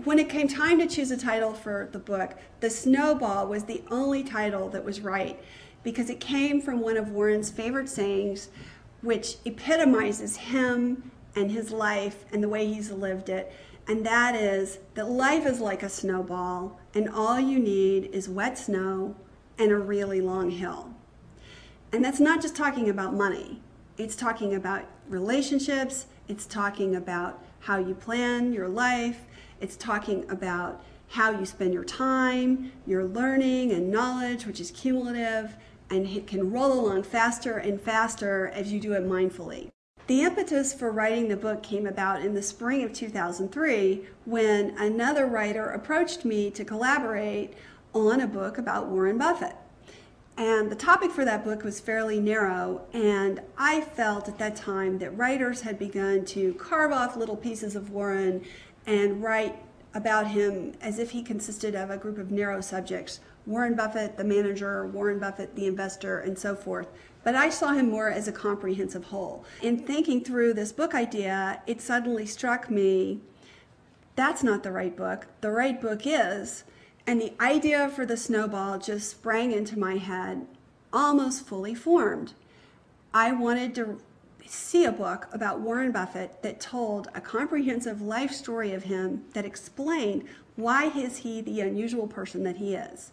when it came time to choose a title for the book, The Snowball was the only title that was right, because it came from one of Warren's favorite sayings, which epitomizes him and his life and the way he's lived it. And that is that life is like a snowball, and all you need is wet snow and a really long hill. And that's not just talking about money. It's talking about relationships. It's talking about how you plan your life. It's talking about how you spend your time, your learning and knowledge, which is cumulative, and it can roll along faster and faster as you do it mindfully. The impetus for writing the book came about in the spring of 2003 when another writer approached me to collaborate on a book about Warren Buffett. And the topic for that book was fairly narrow, and I felt at that time that writers had begun to carve off little pieces of Warren and write about him as if he consisted of a group of narrow subjects: Warren Buffett, the manager; Warren Buffett, the investor, and so forth. But I saw him more as a comprehensive whole. In thinking through this book idea, it suddenly struck me, that's not the right book. The right book is, and the idea for The Snowball just sprang into my head, almost fully formed. I wanted to see a book about Warren Buffett that told a comprehensive life story of him that explained why is he the unusual person that he is.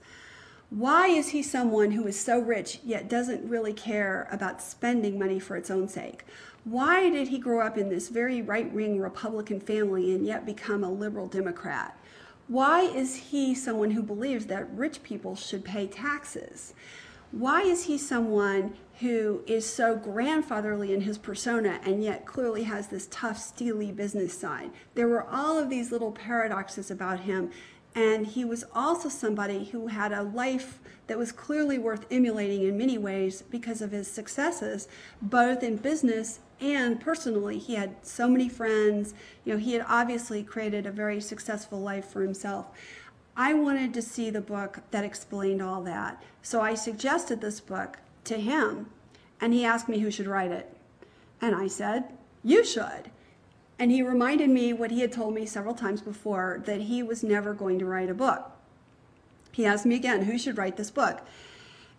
Why is he someone who is so rich yet doesn't really care about spending money for its own sake? Why did he grow up in this very right-wing Republican family and yet become a liberal Democrat? Why is he someone who believes that rich people should pay taxes? Why is he someone who is so grandfatherly in his persona and yet clearly has this tough, steely business side? There were all of these little paradoxes about him. And he was also somebody who had a life that was clearly worth emulating in many ways because of his successes, both in business and personally. He had so many friends. He had obviously created a very successful life for himself. I wanted to see the book that explained all that. So I suggested this book to him, and he asked me who should write it. And I said, you should. And he reminded me what he had told me several times before, that he was never going to write a book. He asked me again, who should write this book?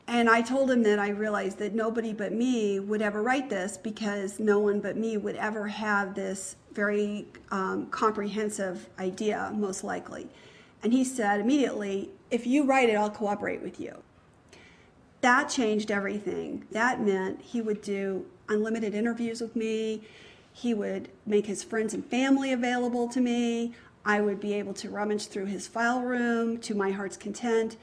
And I told him that I realized that nobody but me would ever write this, because no one but me would ever have this very comprehensive idea, most likely. And he said immediately, if you write it, I'll cooperate with you. That changed everything. That meant he would do unlimited interviews with me. He would make his friends and family available to me. I would be able to rummage through his file room to my heart's content.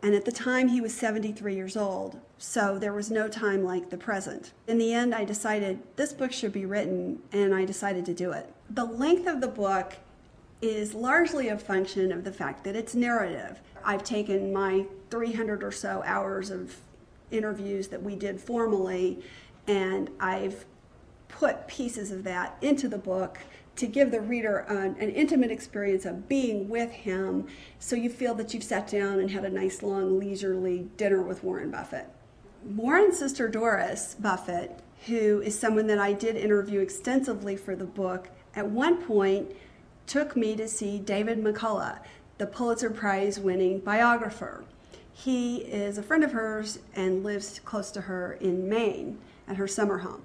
And at the time, he was 73 years old, so there was no time like the present. In the end, I decided this book should be written, and I decided to do it. The length of the book is largely a function of the fact that it's narrative. I've taken my 300 or so hours of interviews that we did formally, and I've put pieces of that into the book to give the reader an intimate experience of being with him, so you feel that you've sat down and had a nice, long, leisurely dinner with Warren Buffett. Warren's sister Doris Buffett, who is someone that I did interview extensively for the book, at one point took me to see David McCullough, the Pulitzer Prize-winning biographer. He is a friend of hers and lives close to her in Maine at her summer home.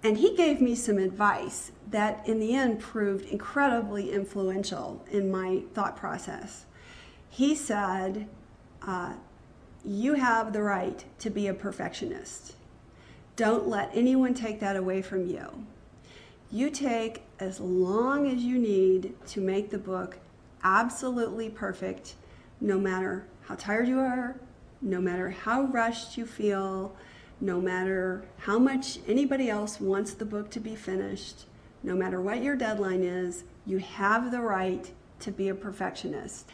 And he gave me some advice that in the end proved incredibly influential in my thought process. He said, you have the right to be a perfectionist. Don't let anyone take that away from you. You take as long as you need to make the book absolutely perfect, no matter how tired you are, no matter how rushed you feel, no matter how much anybody else wants the book to be finished, no matter what your deadline is, you have the right to be a perfectionist.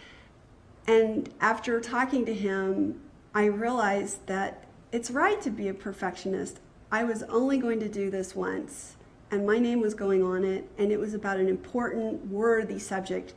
And after talking to him, I realized that it's right to be a perfectionist. I was only going to do this once, and my name was going on it, and it was about an important, worthy subject